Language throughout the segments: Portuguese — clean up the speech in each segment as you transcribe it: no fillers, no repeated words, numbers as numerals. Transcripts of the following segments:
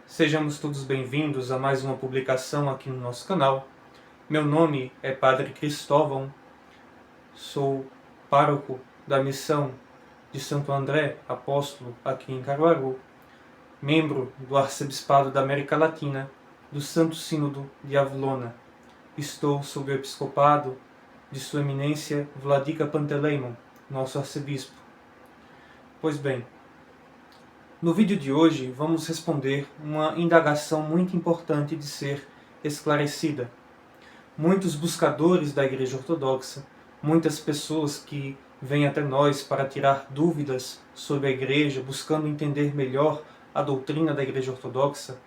Sejamos todos bem-vindos a mais uma publicação aqui no nosso canal. Meu nome é Padre Cristóvão, sou pároco da missão de Santo André Apóstolo aqui em Caruaru, membro do Arcebispado da América Latina, do Santo Sínodo de Avilona. Estou sob o episcopado de Sua Eminência Vladika Panteleimon, nosso arcebispo. Pois bem, no vídeo de hoje vamos responder uma indagação muito importante de ser esclarecida. Muitos buscadores da Igreja Ortodoxa, muitas pessoas que vêm até nós para tirar dúvidas sobre a Igreja, buscando entender melhor a doutrina da Igreja Ortodoxa,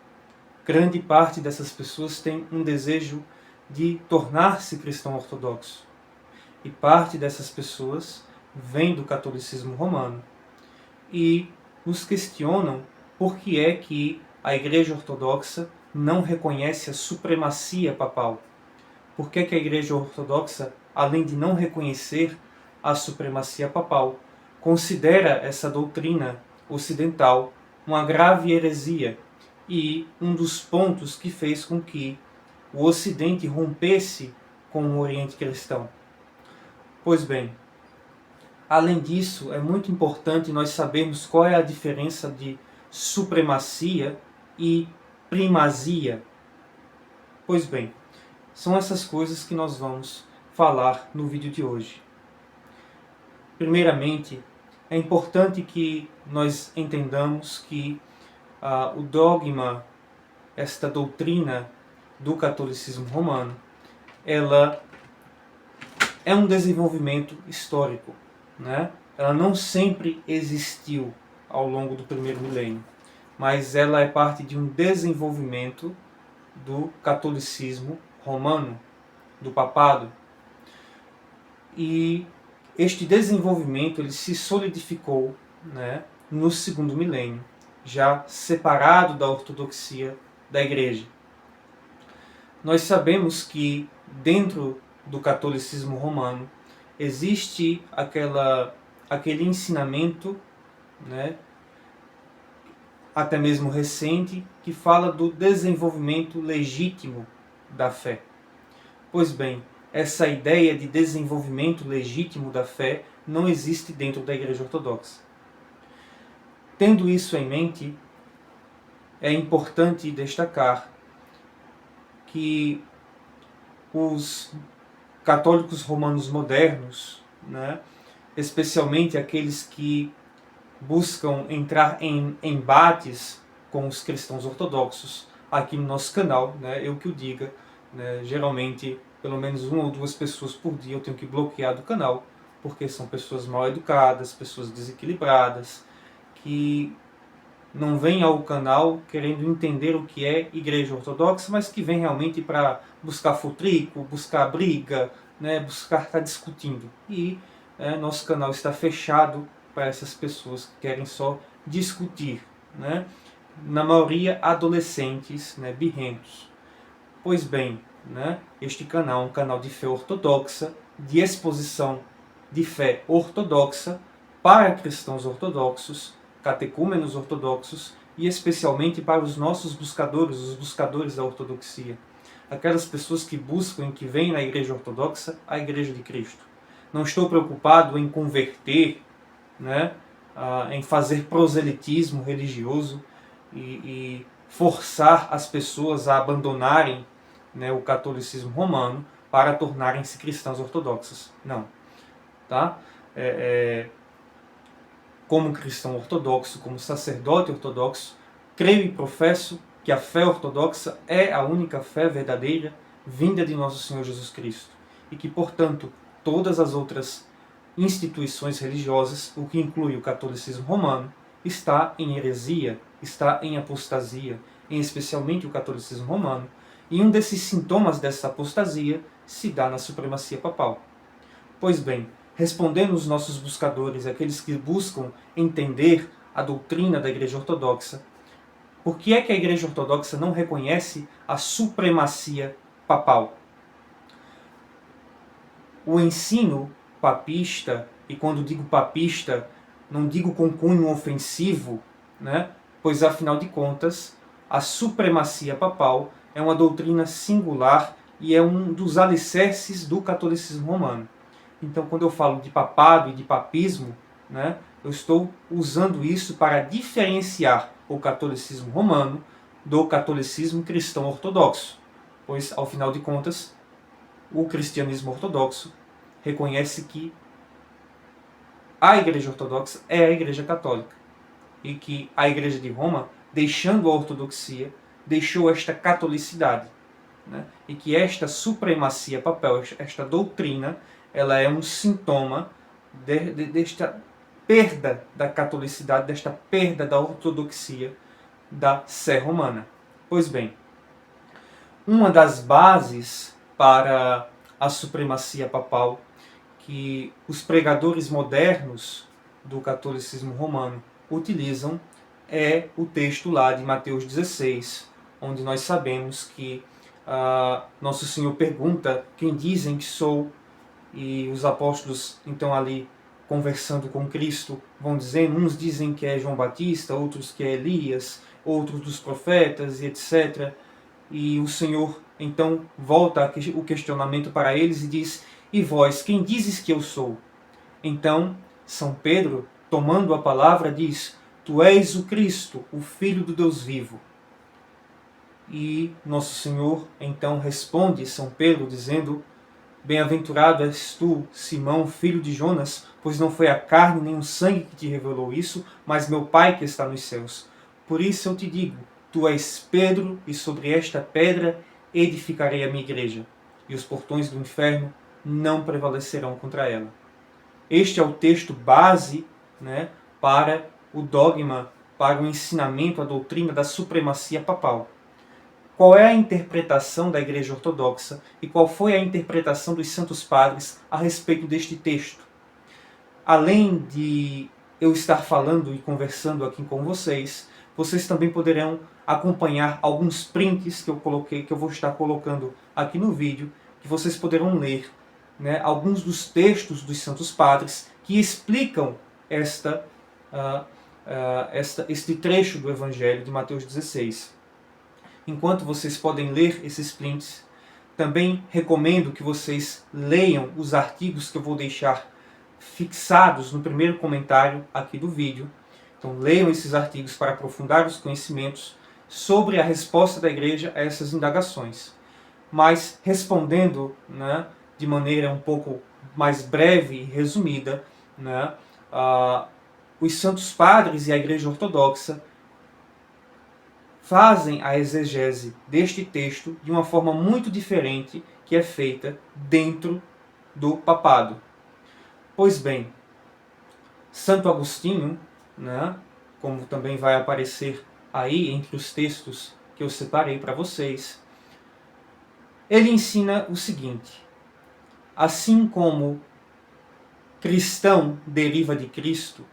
grande parte dessas pessoas tem um desejo de tornar-se cristão ortodoxo. E parte dessas pessoas vem do catolicismo romano e nos questionam por que é que a Igreja Ortodoxa não reconhece a supremacia papal. Por que é que a Igreja Ortodoxa, além de não reconhecer a supremacia papal, considera essa doutrina ocidental uma grave heresia e um dos pontos que fez com que o Ocidente rompesse com o Oriente cristão? Pois bem, além disso, é muito importante nós sabermos qual é a diferença de supremacia e primazia. Pois bem, são essas coisas que nós vamos falar no vídeo de hoje. Primeiramente, é importante que nós entendamos que o dogma, esta doutrina do catolicismo romano, ela é um desenvolvimento histórico. Ela não sempre existiu ao longo do primeiro milênio, mas ela é parte de um desenvolvimento do catolicismo romano, do papado. E este desenvolvimento ele se solidificou no segundo milênio, já separado da ortodoxia da Igreja. Nós sabemos que dentro do catolicismo romano existe aquele ensinamento, até mesmo recente, que fala do desenvolvimento legítimo da fé. Pois bem, essa ideia de desenvolvimento legítimo da fé não existe dentro da Igreja Ortodoxa. Tendo isso em mente, é importante destacar que os católicos romanos modernos, especialmente aqueles que buscam entrar em embates com os cristãos ortodoxos, aqui no nosso canal, eu que o diga, geralmente pelo menos uma ou duas pessoas por dia eu tenho que bloquear do canal, porque são pessoas mal educadas, pessoas desequilibradas, que não vêm ao canal querendo entender o que é Igreja Ortodoxa, mas que vêm realmente para buscar futrico, buscar briga, buscar estar discutindo. E nosso canal está fechado para essas pessoas que querem só discutir. Na maioria, adolescentes birrentos. Pois bem, este canal é um canal de fé ortodoxa, de exposição de fé ortodoxa para cristãos ortodoxos, catecúmenos ortodoxos e especialmente para os nossos buscadores, os buscadores da ortodoxia. Aquelas pessoas que buscam, que vêm na Igreja Ortodoxa, a Igreja de Cristo. Não estou preocupado em converter, em fazer proselitismo religioso e forçar as pessoas a abandonarem o catolicismo romano para tornarem-se cristãos ortodoxos. Não. Como cristão ortodoxo, como sacerdote ortodoxo, creio e professo que a fé ortodoxa é a única fé verdadeira vinda de nosso Senhor Jesus Cristo. E que, portanto, todas as outras instituições religiosas, o que inclui o catolicismo romano, está em heresia, está em apostasia, especialmente o catolicismo romano, e um desses sintomas dessa apostasia se dá na supremacia papal. Pois bem, respondendo os nossos buscadores, aqueles que buscam entender a doutrina da Igreja Ortodoxa, por que é que a Igreja Ortodoxa não reconhece a supremacia papal? O ensino papista, e quando digo papista, não digo com cunho ofensivo, pois afinal de contas, a supremacia papal é uma doutrina singular e é um dos alicerces do catolicismo romano. Então, quando eu falo de papado e de papismo, né, eu estou usando isso para diferenciar o catolicismo romano do catolicismo cristão ortodoxo, pois, ao final de contas, o cristianismo ortodoxo reconhece que a Igreja Ortodoxa é a Igreja Católica e que a Igreja de Roma, deixando a ortodoxia, deixou esta catolicidade, né? E que esta supremacia papal, esta doutrina, ela é um sintoma desta perda da catolicidade, desta perda da ortodoxia da Sé romana. Pois bem, uma das bases para a supremacia papal que os pregadores modernos do catolicismo romano utilizam é o texto lá de Mateus 16, onde nós sabemos que Nosso Senhor pergunta quem dizem que sou, e os apóstolos então ali conversando com Cristo vão dizendo, uns dizem que é João Batista, outros que é Elias, outros dos profetas e etc. E o Senhor então volta o questionamento para eles e diz, e vós, quem dizes que eu sou? Então São Pedro, tomando a palavra, diz, tu és o Cristo, o Filho do Deus vivo. E Nosso Senhor então responde São Pedro dizendo, bem-aventurado és tu, Simão, filho de Jonas, pois não foi a carne nem o sangue que te revelou isso, mas meu Pai que está nos céus. Por isso eu te digo, tu és Pedro, e sobre esta pedra edificarei a minha igreja, e os portões do inferno não prevalecerão contra ela. Este é o texto base, né, para o dogma, para o ensinamento, a doutrina da supremacia papal. Qual é a interpretação da Igreja Ortodoxa e qual foi a interpretação dos Santos Padres a respeito deste texto? Além de eu estar falando e conversando aqui com vocês, vocês também poderão acompanhar alguns prints que eu coloquei, que eu vou estar colocando aqui no vídeo, que vocês poderão ler, né, alguns dos textos dos Santos Padres que explicam este trecho do Evangelho de Mateus 16. Enquanto vocês podem ler esses prints, também recomendo que vocês leiam os artigos que eu vou deixar fixados no primeiro comentário aqui do vídeo. Então leiam esses artigos para aprofundar os conhecimentos sobre a resposta da Igreja a essas indagações. Mas respondendo, né, de maneira um pouco mais breve e resumida, né, os Santos Padres e a Igreja Ortodoxa fazem a exegese deste texto de uma forma muito diferente que é feita dentro do papado. Pois bem, Santo Agostinho, né, como também vai aparecer aí entre os textos que eu separei para vocês, ele ensina o seguinte, assim como cristão deriva de Cristo,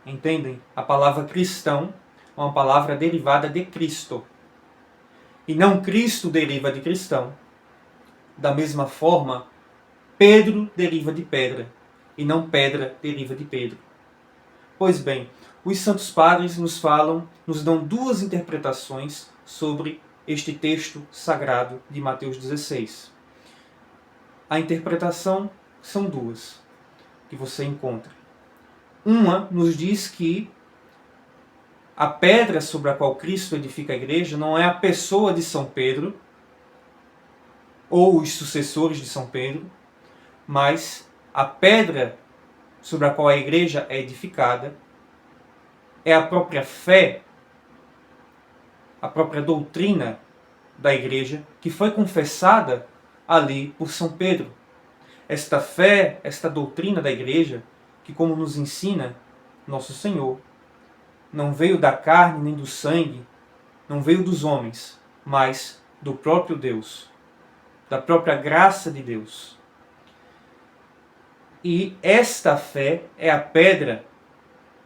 entendem? A palavra cristão é uma palavra derivada de Cristo. E não Cristo deriva de cristão. Da mesma forma, Pedro deriva de pedra. E não pedra deriva de Pedro. Pois bem, os Santos Padres nos dão duas interpretações sobre este texto sagrado de Mateus 16. A interpretação são duas, que você encontra. Uma nos diz que a pedra sobre a qual Cristo edifica a igreja não é a pessoa de São Pedro ou os sucessores de São Pedro, mas a pedra sobre a qual a igreja é edificada é a própria fé, a própria doutrina da igreja que foi confessada ali por São Pedro. Esta fé, esta doutrina da igreja, que como nos ensina Nosso Senhor, não veio da carne nem do sangue, não veio dos homens, mas do próprio Deus, da própria graça de Deus. E esta fé é a pedra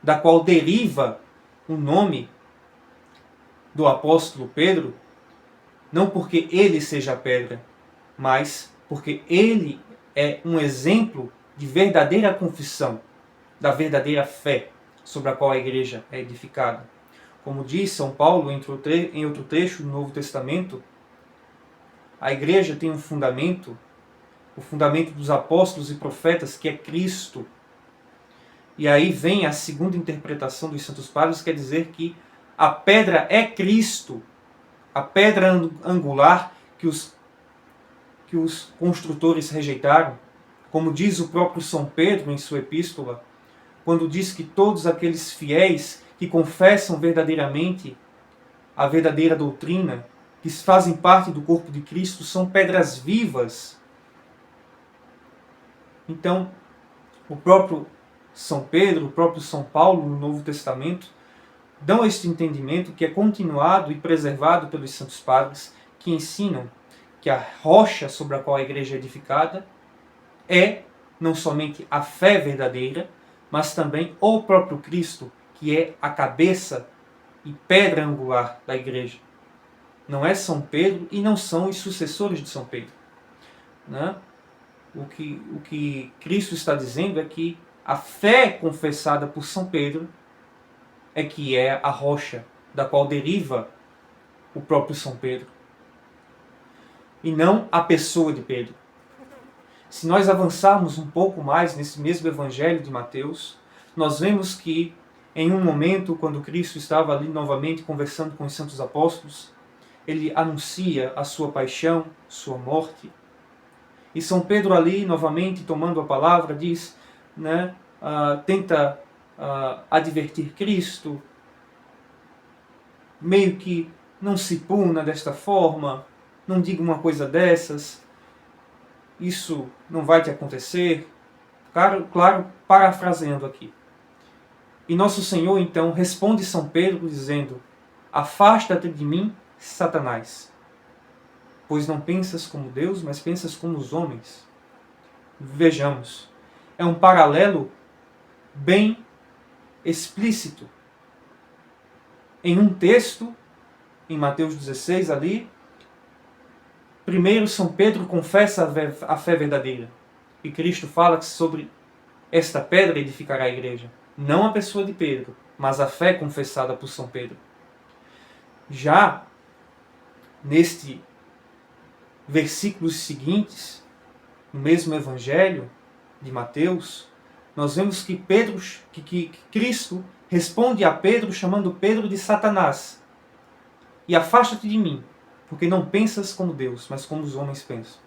da qual deriva o nome do apóstolo Pedro, não porque ele seja a pedra, mas porque ele é um exemplo de verdadeira confissão, da verdadeira fé sobre a qual a igreja é edificada. Como diz São Paulo em outro trecho do Novo Testamento, a igreja tem um fundamento, o fundamento dos apóstolos e profetas, que é Cristo. E aí vem a segunda interpretação dos Santos Padres, quer dizer que a pedra é Cristo, a pedra angular que os construtores rejeitaram. Como diz o próprio São Pedro em sua epístola, quando diz que todos aqueles fiéis que confessam verdadeiramente a verdadeira doutrina, que fazem parte do corpo de Cristo, são pedras vivas. Então, o próprio São Pedro, o próprio São Paulo, no Novo Testamento, dão este entendimento que é continuado e preservado pelos Santos Padres, que ensinam que a rocha sobre a qual a igreja é edificada é não somente a fé verdadeira, mas também o próprio Cristo, que é a cabeça e pedra angular da igreja. Não é São Pedro e não são os sucessores de São Pedro. Né? O que Cristo está dizendo é que a fé confessada por São Pedro é que é a rocha da qual deriva o próprio São Pedro, e não a pessoa de Pedro. Se nós avançarmos um pouco mais nesse mesmo Evangelho de Mateus, nós vemos que em um momento, quando Cristo estava ali novamente conversando com os santos apóstolos, ele anuncia a sua paixão, sua morte. E São Pedro ali, novamente, tomando a palavra, diz, né, tenta advertir Cristo, meio que não se puna desta forma, não diga uma coisa dessas, isso não vai te acontecer. Claro, parafraseando aqui. E Nosso Senhor, então, responde São Pedro dizendo: afasta-te de mim, Satanás, pois não pensas como Deus, mas pensas como os homens. Vejamos, é um paralelo bem explícito. Em um texto, em Mateus 16 ali, primeiro São Pedro confessa a fé verdadeira. E Cristo fala que sobre esta pedra edificará a igreja. Não a pessoa de Pedro, mas a fé confessada por São Pedro. Já neste versículos seguintes, no mesmo Evangelho de Mateus, nós vemos que Cristo responde a Pedro chamando Pedro de Satanás. E afasta-te de mim, porque não pensas como Deus, mas como os homens pensam.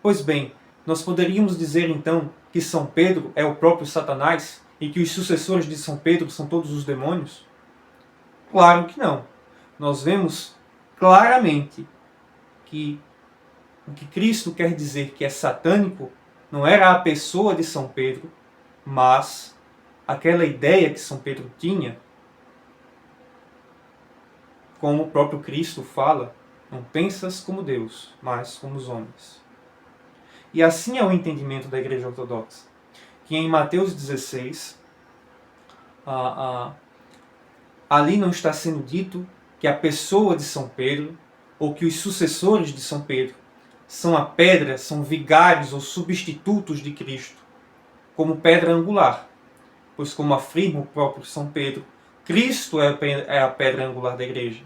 Pois bem, nós poderíamos dizer então que São Pedro é o próprio Satanás e que os sucessores de São Pedro são todos os demônios? Claro que não. Nós vemos claramente que o que Cristo quer dizer que é satânico não era a pessoa de São Pedro, mas aquela ideia que São Pedro tinha, como o próprio Cristo fala, não pensas como Deus, mas como os homens. E assim é o entendimento da Igreja Ortodoxa, que em Mateus 16, ali não está sendo dito que a pessoa de São Pedro, ou que os sucessores de São Pedro, são a pedra, são vigários ou substitutos de Cristo, como pedra angular. Pois, como afirma o próprio São Pedro, Cristo é a pedra angular da igreja.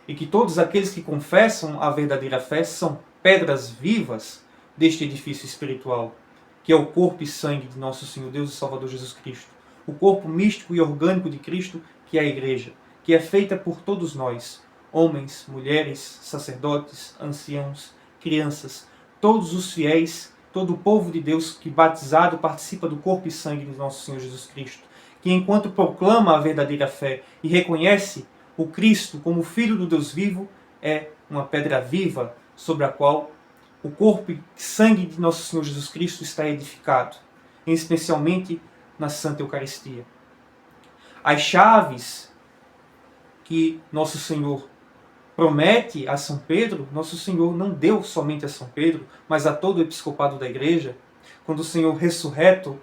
E que todos aqueles que confessam a verdadeira fé são pedras vivas deste edifício espiritual, que é o corpo e sangue de nosso Senhor Deus e Salvador Jesus Cristo. O corpo místico e orgânico de Cristo, que é a igreja, que é feita por todos nós, homens, mulheres, sacerdotes, anciãos, crianças, todos os fiéis, todo o povo de Deus que batizado participa do corpo e sangue de nosso Senhor Jesus Cristo, que enquanto proclama a verdadeira fé e reconhece o Cristo como Filho do Deus vivo, é uma pedra viva sobre a qual o corpo e sangue de nosso Senhor Jesus Cristo está edificado, especialmente na Santa Eucaristia. As chaves que nosso Senhor promete a São Pedro, nosso Senhor não deu somente a São Pedro, mas a todo o episcopado da igreja. Quando o Senhor ressurreto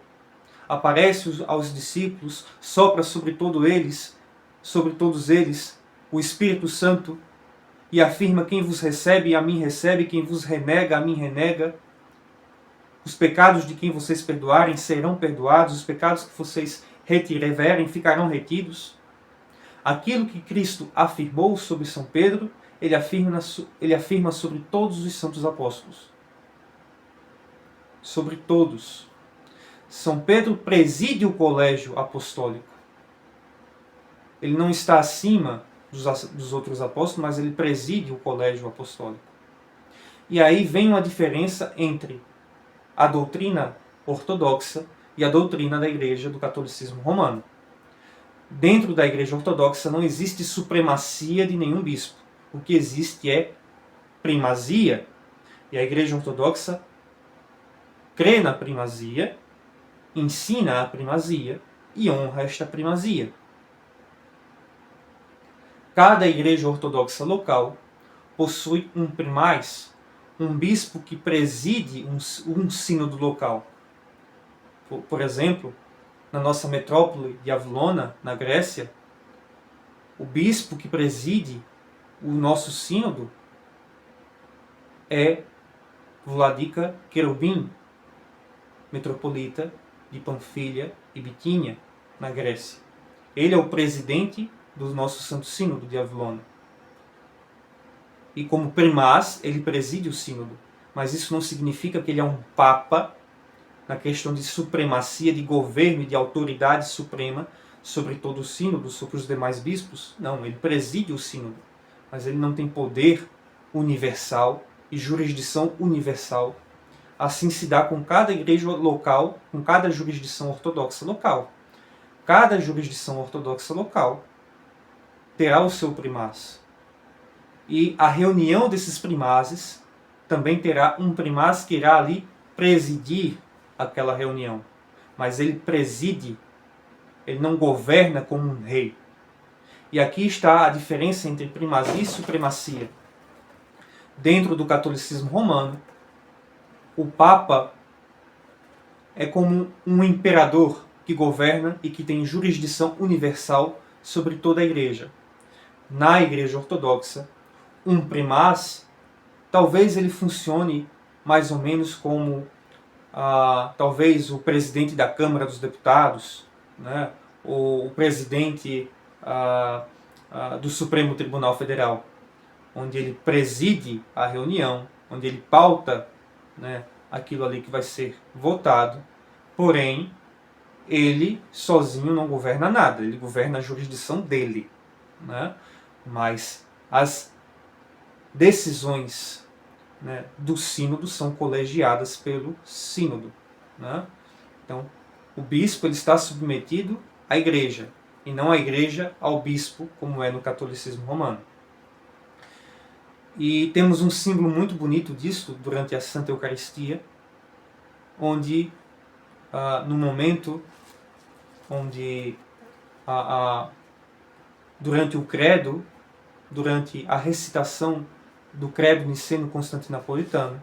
aparece aos discípulos, sopra sobre todos eles, o Espírito Santo, e afirma: quem vos recebe, a mim recebe, quem vos renega, a mim renega. Os pecados de quem vocês perdoarem serão perdoados, os pecados que vocês retiverem ficarão retidos. Aquilo que Cristo afirmou sobre São Pedro, ele afirma sobre todos os santos apóstolos. Sobre todos. São Pedro preside o colégio apostólico. Ele não está acima dos outros apóstolos, mas ele preside o colégio apostólico. E aí vem uma diferença entre a doutrina ortodoxa e a doutrina da Igreja do Catolicismo Romano. Dentro da Igreja Ortodoxa não existe supremacia de nenhum bispo. O que existe é primazia. E a Igreja Ortodoxa crê na primazia, ensina a primazia e honra esta primazia. Cada igreja ortodoxa local possui um primaz, um bispo que preside um sínodo local. Por exemplo, na nossa metrópole de Avilona, na Grécia, o bispo que preside o nosso sínodo é Vladika Querubim, metropolita de Panfilha e Bitínia, na Grécia. Ele é o presidente do nosso Santo Sínodo de Avilona. E como primaz, ele preside o sínodo. Mas isso não significa que ele é um papa na questão de supremacia, de governo e de autoridade suprema sobre todo o sínodo, sobre os demais bispos. Não, ele preside o sínodo. Mas ele não tem poder universal e jurisdição universal. Assim se dá com cada igreja local, com cada jurisdição ortodoxa local. Cada jurisdição ortodoxa local terá o seu primaz. E a reunião desses primazes também terá um primaz que irá ali presidir aquela reunião. Mas ele preside, ele não governa como um rei. E aqui está a diferença entre primazia e supremacia. Dentro do catolicismo romano, o Papa é como um imperador que governa e que tem jurisdição universal sobre toda a igreja. Na Igreja Ortodoxa, um primaz, talvez ele funcione mais ou menos como talvez o presidente da Câmara dos Deputados, né, ou o presidente do Supremo Tribunal Federal, onde ele preside a reunião, onde ele pauta, né, aquilo ali que vai ser votado, porém, ele sozinho não governa nada, ele governa a jurisdição dele, né? Mas as decisões, né, do sínodo são colegiadas pelo sínodo, né? Então, o bispo ele está submetido à igreja, e não a igreja ao bispo, como é no catolicismo romano. E temos um símbolo muito bonito disso durante a Santa Eucaristia, onde, no momento onde, durante o credo, durante a recitação do credo niceno-constantinopolitano,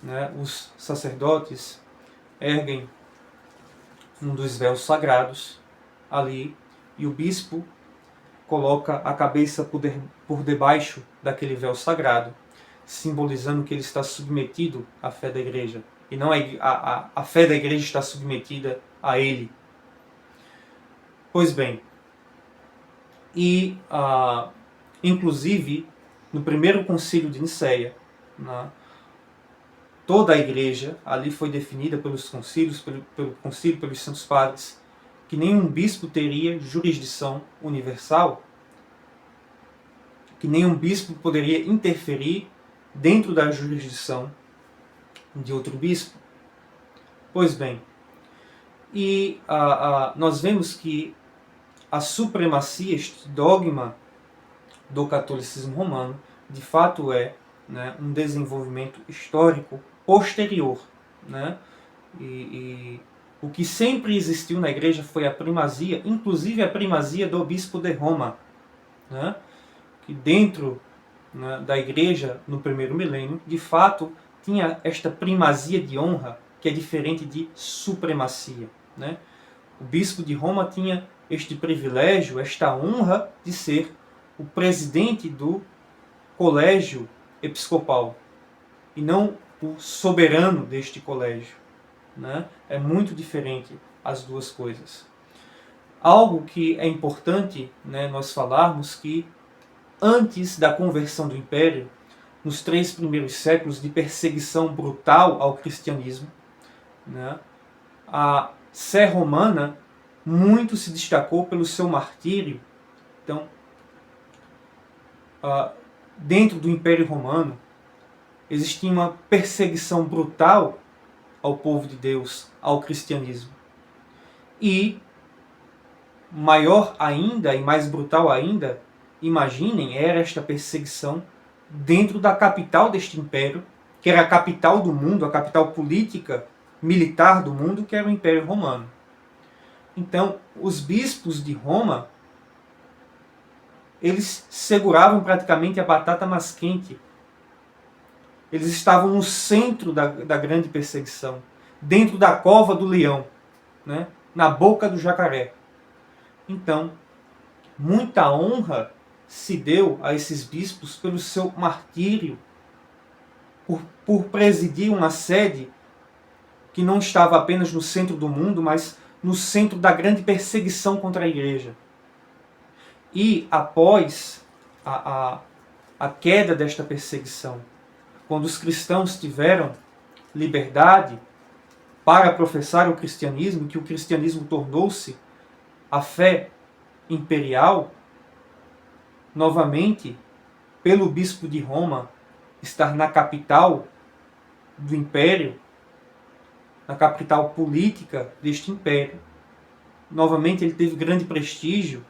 né, os sacerdotes erguem um dos véus sagrados ali, e o bispo coloca a cabeça por debaixo daquele véu sagrado, simbolizando que ele está submetido à fé da igreja. E não a fé da igreja está submetida a ele. Pois bem, e inclusive no primeiro concílio de Nicéia, né, toda a igreja ali foi definida pelos concílios, pelo concílio, pelos santos padres, que nenhum bispo teria jurisdição universal, que nenhum bispo poderia interferir dentro da jurisdição de outro bispo. Pois bem, e nós vemos que a supremacia, este dogma do catolicismo romano, de fato é, né, um desenvolvimento histórico posterior, né? E o que sempre existiu na igreja foi a primazia, inclusive a primazia do bispo de Roma, né? Que dentro, né, da igreja no primeiro milênio, de fato, tinha esta primazia de honra, que é diferente de supremacia, né? O bispo de Roma tinha este privilégio, esta honra de ser o presidente do colégio episcopal e não o soberano deste colégio, né? É muito diferente as duas coisas. Algo que é importante, né, nós falarmos que antes da conversão do Império, nos 3 primeiros séculos de perseguição brutal ao cristianismo, né, a Sé Romana muito se destacou pelo seu martírio. Então, dentro do Império Romano, existia uma perseguição brutal ao povo de Deus, ao cristianismo. E, maior ainda e mais brutal ainda, imaginem, era esta perseguição dentro da capital deste império, que era a capital do mundo, a capital política, militar do mundo, que era o Império Romano. Então, os bispos de Roma, eles seguravam praticamente a batata mais quente. Eles estavam no centro da grande perseguição, dentro da cova do leão, né? Na boca do jacaré. Então, muita honra se deu a esses bispos pelo seu martírio, por presidir uma sede que não estava apenas no centro do mundo, mas no centro da grande perseguição contra a igreja. E após a queda desta perseguição, quando os cristãos tiveram liberdade para professar o cristianismo, que o cristianismo tornou-se a fé imperial, novamente, pelo bispo de Roma estar na capital do império, na capital política deste império, novamente ele teve grande prestígio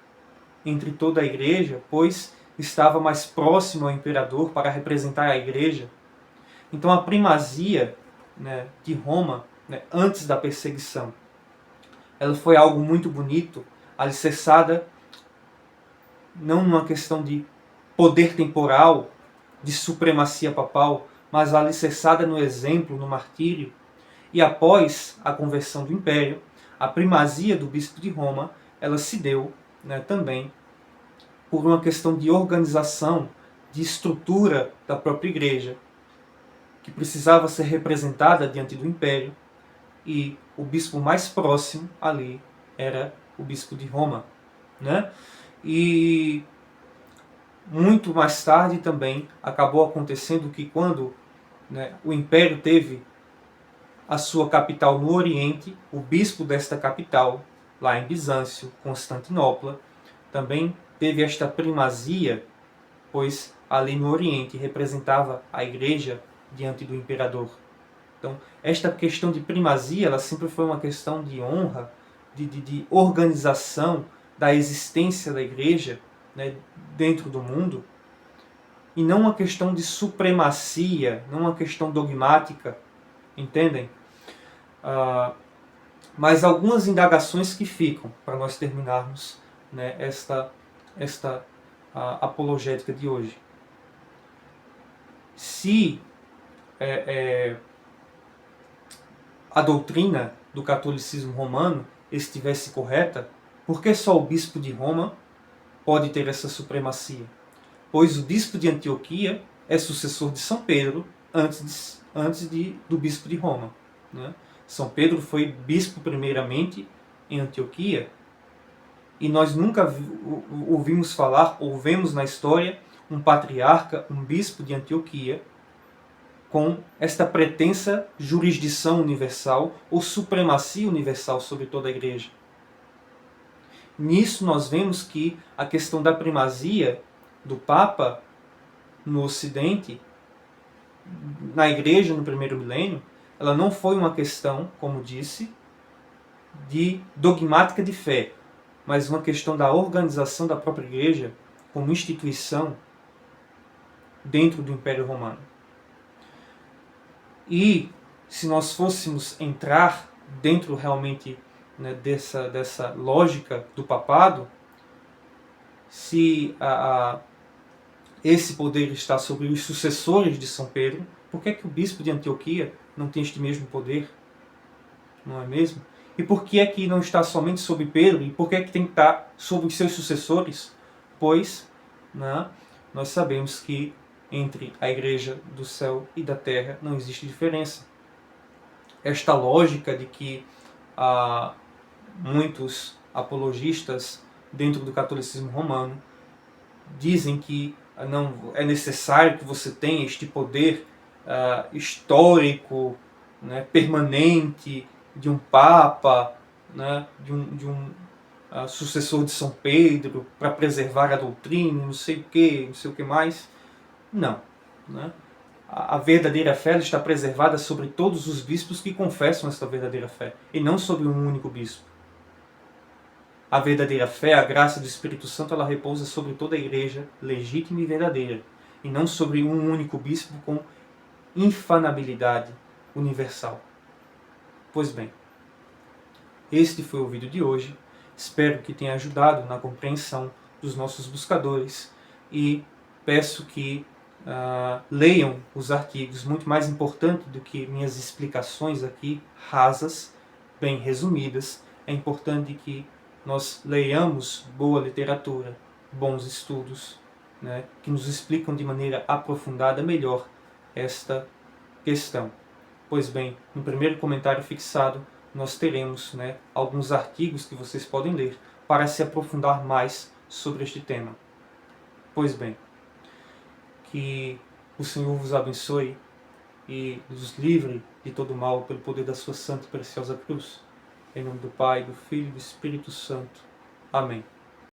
entre toda a igreja, pois estava mais próximo ao imperador para representar a igreja. Então a primazia, né, de Roma, né, antes da perseguição, ela foi algo muito bonito, alicerçada não numa questão de poder temporal, de supremacia papal, mas alicerçada no exemplo, no martírio. E após a conversão do império, a primazia do bispo de Roma, ela se deu, né, também por uma questão de organização, de estrutura da própria igreja, que precisava ser representada diante do império, e o bispo mais próximo ali era o bispo de Roma, né? E muito mais tarde também acabou acontecendo que quando, né, o império teve a sua capital no Oriente, o bispo desta capital, lá em Bizâncio, Constantinopla, também teve esta primazia, pois ali no Oriente representava a igreja diante do imperador. Então, esta questão de primazia, ela sempre foi uma questão de honra, de organização da existência da igreja, né, dentro do mundo, e não uma questão de supremacia, não uma questão dogmática, entendem? Mas algumas indagações que ficam para nós terminarmos, né, esta apologética de hoje. Se a doutrina do catolicismo romano estivesse correta, por que só o bispo de Roma pode ter essa supremacia? Pois o bispo de Antioquia é sucessor de São Pedro antes do bispo de Roma, né? São Pedro foi bispo primeiramente em Antioquia, e nós nunca ouvimos falar, ou vemos na história, um patriarca, um bispo de Antioquia, com esta pretensa jurisdição universal ou supremacia universal sobre toda a igreja. Nisso nós vemos que a questão da primazia do Papa no Ocidente, na igreja no primeiro milênio, ela não foi uma questão, como disse, de dogmática de fé, mas uma questão da organização da própria igreja como instituição dentro do Império Romano. E se nós fôssemos entrar dentro realmente, né, dessa lógica do papado, se esse poder está sobre os sucessores de São Pedro, por que é que o bispo de Antioquia não tem este mesmo poder? Não é mesmo? E por que é que não está somente sobre Pedro? E por que é que tem que estar sobre os seus sucessores? Pois, né, nós sabemos que entre a igreja do céu e da terra não existe diferença. Esta lógica de que muitos apologistas dentro do catolicismo romano dizem que não é necessário que você tenha este poder histórico, né, permanente de um Papa, né, de um sucessor de São Pedro para preservar a doutrina, não sei o que mais. Não. Né? A verdadeira fé está preservada sobre todos os bispos que confessam esta verdadeira fé, e não sobre um único bispo. A verdadeira fé, a graça do Espírito Santo, ela repousa sobre toda a igreja legítima e verdadeira, e não sobre um único bispo com infanabilidade universal. Pois bem, este foi o vídeo de hoje. Espero que tenha ajudado na compreensão dos nossos buscadores e peço que leiam os artigos, muito mais importante do que minhas explicações aqui rasas, bem resumidas. É importante que nós leiamos boa literatura, bons estudos, né, que nos explicam de maneira aprofundada melhor esta questão. Pois bem, no primeiro comentário fixado nós teremos, né, alguns artigos que vocês podem ler para se aprofundar mais sobre este tema. Pois bem, que o Senhor vos abençoe e vos livre de todo mal pelo poder da sua santa e preciosa cruz. Em nome do Pai, do Filho e do Espírito Santo. Amém.